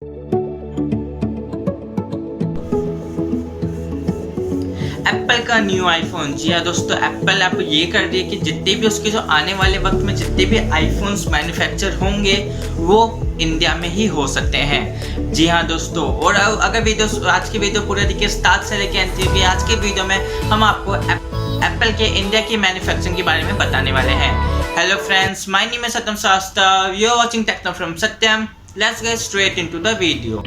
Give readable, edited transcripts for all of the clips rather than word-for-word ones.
Apple का new iPhone. जी हाँ दोस्तों, एप्पल अब ये कर रही है कि जितने भी उसके जो आने वाले वक्त में जितने भी आईफोन्स मैन्युफैक्चर होंगे वो इंडिया में ही हो सकते हैं। जी हाँ दोस्तों, और अगर वीडियो आज की वीडियो पूरे देखिए स्टार्ट से लेके अंत तक, आज के वीडियो में हम आपको एप्पल के इंडिया की मैन्युफैक्चरिंग के बारे में बताने वाले हैं। Hello friends, my name is Satyam Shastra, you are watching techno from Satyam. Let's get straight into the video.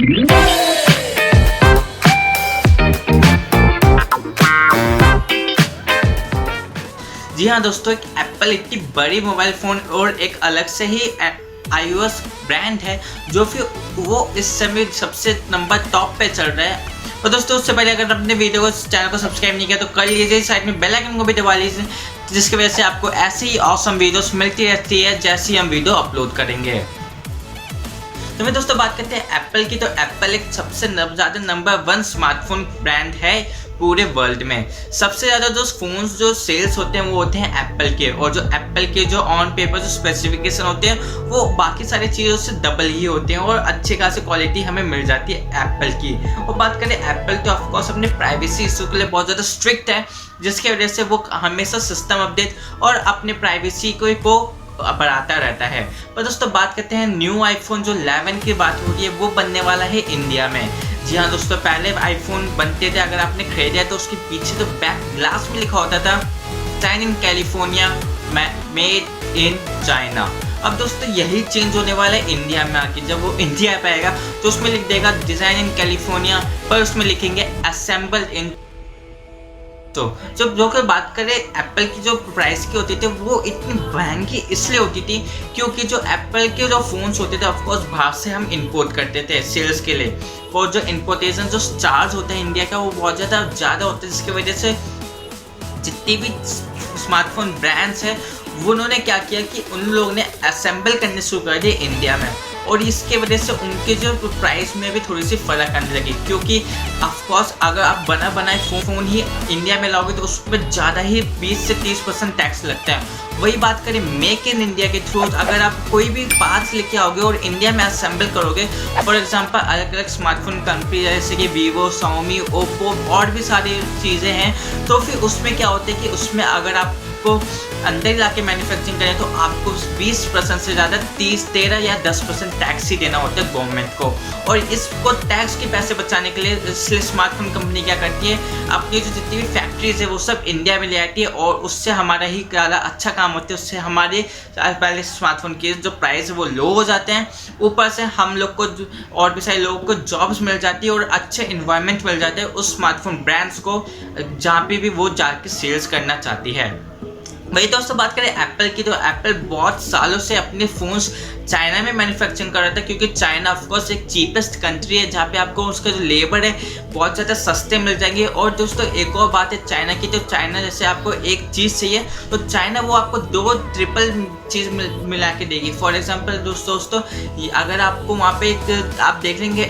जी हाँ दोस्तों, एक एप्पल इतनी बड़ी मोबाइल फ़ोन और एक अलग से ही iOS ब्रांड है जो फिर वो इस समय सबसे नंबर टॉप पे चल रहा है। और दोस्तों, उससे पहले अगर अपने वीडियो को चैनल को सब्सक्राइब नहीं किया तो कर लीजिए, साइड में बेल आइकन को भी दबा लीजिए, जिसकी वजह से आपको ऐसे ही ऑसम वीडियोस मिलती रहती है जैसे ही हम वीडियो अपलोड करेंगे। तो मैं दोस्तों बात करते हैं एप्पल की। तो एप्पल एक सबसे ज़्यादा नंबर 1 स्मार्टफोन ब्रांड है पूरे वर्ल्ड में। सबसे ज़्यादा जो फ़ोन्स जो सेल्स होते हैं वो होते हैं एप्पल के, और जो एप्पल के जो ऑन पेपर जो स्पेसिफिकेशन होते हैं वो बाकी सारी चीज़ों से डबल ही होते हैं, और अच्छी खासी क्वालिटी हमें मिल जाती है एप्पल की। और बात करें एप्पल, तो ऑफकोर्स अपने प्राइवेसी इशू के लिए बहुत ज़्यादा स्ट्रिक्ट है, जिसकी वजह से वो हमेशा सिस्टम अपडेट और अपने प्राइवेसी को बढ़ाता रहता है। पर दोस्तों बात करते हैं न्यू आईफोन जो 11 की बात हो रही है वो बनने वाला है इंडिया में। जी हाँ दोस्तों, पहले आईफोन बनते थे, अगर आपने खरीदा तो उसके पीछे तो बैक ग्लास में लिखा होता था design in California, made in China. अब दोस्तों यही चेंज होने वाला है इंडिया में आके। जब वो इंडिया पे आएगा तो उसमें लिख देगा डिजाइन इन कैलिफोर्निया, पर उसमें लिखेंगे असेंबल्ड इन। तो जब जो बात करें एप्पल की जो प्राइस की होती थी वो इतनी महंगी इसलिए होती थी क्योंकि जो एप्पल के जो फ़ोन्स होते थे ऑफकोर्स बाहर से हम इंपोर्ट करते थे सेल्स के लिए, और जो इंपोर्टेशन जो चार्ज होता है इंडिया का वो बहुत ज़्यादा होता है, जिसकी वजह से जितनी भी स्मार्टफोन ब्रांड्स हैं वो उन्होंने क्या किया कि उन लोगों ने असेंबल करने शुरू कर दिए इंडिया में, और इसके वजह से उनके जो प्राइस में भी थोड़ी सी फ़र्क आने लगी। क्योंकि ऑफकोर्स अगर आप बनाए फ़ोन ही इंडिया में लाओगे तो उस पर ज़्यादा ही 20 से 30% टैक्स लगता है। वही बात करें मेक इन इंडिया के थ्रू, अगर आप कोई भी पार्ट्स लेके आओगे और इंडिया में असेंबल करोगे, फॉर एग्जांपल अलग अलग स्मार्टफोन कंपनी जैसे कि वीवो, शाओमी, ओप्पो और भी सारी चीज़ें हैं, तो फिर उसमें क्या होता है कि उसमें अगर आपको अंदर ला के मैन्युफैक्चरिंग करें तो आपको 20% से ज़्यादा 13 या 10% टैक्स ही देना होता है गवर्नमेंट को। और इसको टैक्स के पैसे बचाने के लिए इसलिए स्मार्टफोन कंपनी क्या करती है, अपनी जो जितनी भी फैक्ट्रीज है वो सब इंडिया में ले आती है, और उससे हमारा ही ज़्यादा अच्छा काम होता है। उससे हमारे पहले स्मार्टफोन के जो प्राइस है वो लो हो जाते हैं, ऊपर से हम लोग को और भी सारे लोगों को जॉब्स मिल जाती है और अच्छे इन्वायरमेंट मिल जाता है उस स्मार्टफोन ब्रांड्स को जहाँ पे भी वो जाके सेल्स करना चाहती है। वही दोस्तों बात करें एप्पल की, तो एप्पल बहुत सालों से अपने फ़ोन्स चाइना में मैन्युफैक्चरिंग कर रहा था, क्योंकि चाइना ऑफकोर्स एक चीपेस्ट कंट्री है जहाँ पे आपको उसका जो लेबर है बहुत ज़्यादा सस्ते मिल जाएंगे। और दोस्तों एक और बात है चाइना की, तो चाइना जैसे आपको एक चीज़ चाहिए तो चाइना वो आपको 2 ट्रिपल चीज़ मिला के देगी। फॉर एग्जांपल दोस्तों अगर आपको वहाँ पे एक आप देख लेंगे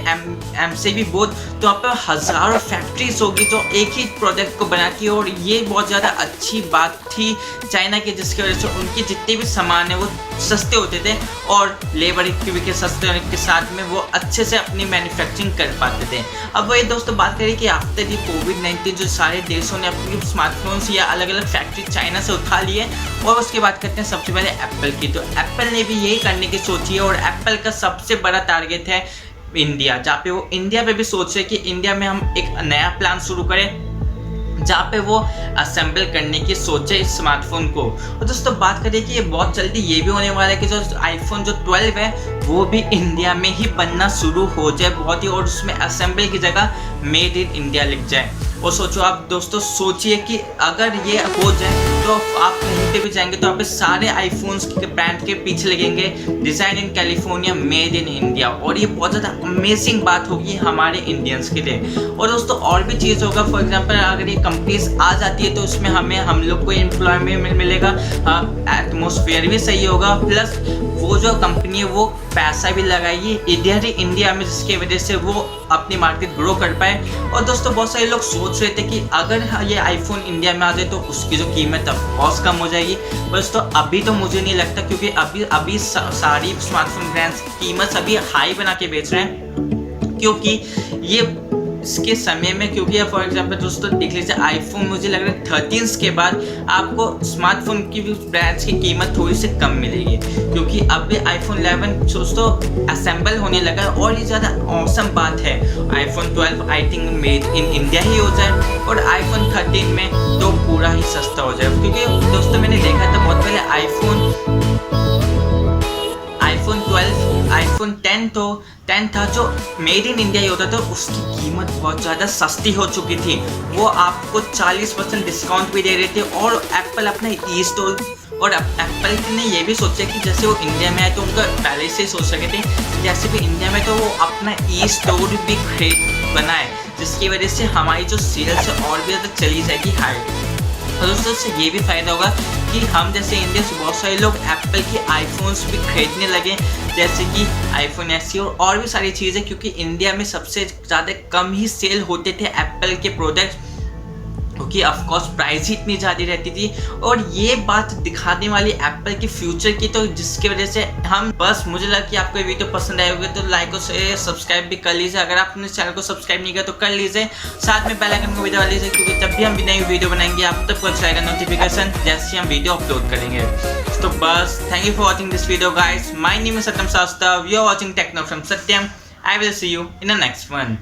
MCB बोर्ड, तो वहाँ पे हज़ारों फैक्ट्रीज होगी जो एक ही प्रोडक्ट को बनाती है, और ये बहुत ज़्यादा अच्छी बात थी चाइना की, जिसकी वजह से उनके जितने भी सामान है वो सस्ते होते थे, और लेबर के सस्ते होने के साथ में वो अच्छे से अपनी मैन्युफैक्चरिंग कर पाते थे। अब वही दोस्तों बात करें कि आफ्टर ये कोविड-19 जो सारे देशों ने अपनी स्मार्टफोन्स या अलग अलग फैक्ट्री चाइना से उठा लिए, और उसके बाद करते हैं सबसे पहले एप्पल की। तो एप्पल ने भी यही करने की सोची है, और एप्पल का सबसे बड़ा टारगेट है इंडिया, जहाँ पे वो इंडिया पे भी सोच रहे कि इंडिया में हम एक नया प्लान शुरू करें जहाँ पे वो असेंबल करने की सोचे इस स्मार्टफोन को। और दोस्तों बात करें कि ये बहुत जल्दी ये भी होने वाला है कि जो आईफोन जो 12 है वो भी इंडिया में ही बनना शुरू हो जाए बहुत ही, और उसमें असेंबल की जगह मेड इन इंडिया लिख जाए। और सोचो आप दोस्तों, सोचिए कि अगर ये हो जाए तो आप कहीं पे भी जाएंगे तो आप सारे आईफोन्स के ब्रांड के पीछे लगेंगे design in California, made in India, और ये बहुत ज़्यादा अमेजिंग बात होगी हमारे इंडियंस के लिए। और दोस्तों और भी चीज़ होगा, फॉर एग्जांपल अगर ये कंपनीज आ जाती है तो उसमें हम लोग को एम्प्लॉयमेंट मिलेगा, एटमॉस्फेयर भी सही होगा, प्लस वो जो कंपनी है वो पैसा भी लगाएगी इधर ही इंडिया में, जिसकी वजह से वो अपनी मार्केट ग्रो कर पाए। और दोस्तों बहुत सारे लोग सोच रहे थे कि अगर ये आईफोन इंडिया में आ जाए तो उसकी जो कीमत ऑफकोर्स कम हो जाएगी, बस तो अभी तो मुझे नहीं लगता, क्योंकि अभी सारी स्मार्टफोन ब्रांड्स कीमत अभी हाई बना के बेच रहे हैं। क्योंकि ये इसके समय में, क्योंकि फॉर एग्जांपल दोस्तों देख लीजिए आईफोन मुझे लग रहा है 13 के बाद आपको स्मार्टफोन की भी ब्रांड्स की कीमत थोड़ी सी कम मिलेगी, क्योंकि अब भी आईफोन 11 दोस्तों असेंबल होने लगा है। और ये ज़्यादा औसम बात है, iPhone 12 I think made in India ही हो जाए और आईफोन 13 में तो पूरा ही सस्ता हो जाए। क्योंकि दोस्तों मैंने देखा था बहुत पहले आईफोन 12 आईफोन 10 था जो मेड इन इंडिया ही होता था, उसकी कीमत बहुत ज़्यादा सस्ती हो चुकी थी। वो आपको 40% डिस्काउंट भी दे रहे थे और एप्पल अपना ई स्टोर, और एप्पल ने ये भी सोचा कि जैसे वो इंडिया में आए तो उनका पहले से सोच सके थे जैसे कि इंडिया में तो वो अपना ई स्टोर भी बनाए, जिसकी वजह से हमारी जो सेल्स है और भी ज़्यादा चली जाएगी हाई। और दोस्तों इससे ये भी फ़ायदा होगा कि हम जैसे इंडिया से बहुत सारे लोग एप्पल के आईफोन्स भी खरीदने लगे, जैसे कि आईफोन SE और भी सारी चीज़ें, क्योंकि इंडिया में सबसे ज़्यादा कम ही सेल होते थे एप्पल के प्रोडक्ट्स, क्योंकि ऑफकोर्स प्राइस ही इतनी ज़्यादा रहती थी। और ये बात दिखाने वाली एप्पल की फ्यूचर की, तो जिसकी वजह से हम बस मुझे लगा कि आपको ये वीडियो पसंद आए होगी तो लाइक और सब्सक्राइब भी कर लीजिए। अगर आपने चैनल को सब्सक्राइब नहीं किया तो कर लीजिए, साथ में बेल आइकन को भी दबा लीजिए, क्योंकि जब भी हम नई वीडियो बनाएंगे आप तक पहुंच जाएगा नोटिफिकेशन जैसे हम वीडियो अपलोड करेंगे। तो बस thank you for watching this video guys, my name is Satyam Shastra, you are watching techno from Satyam. I will see you in the next one.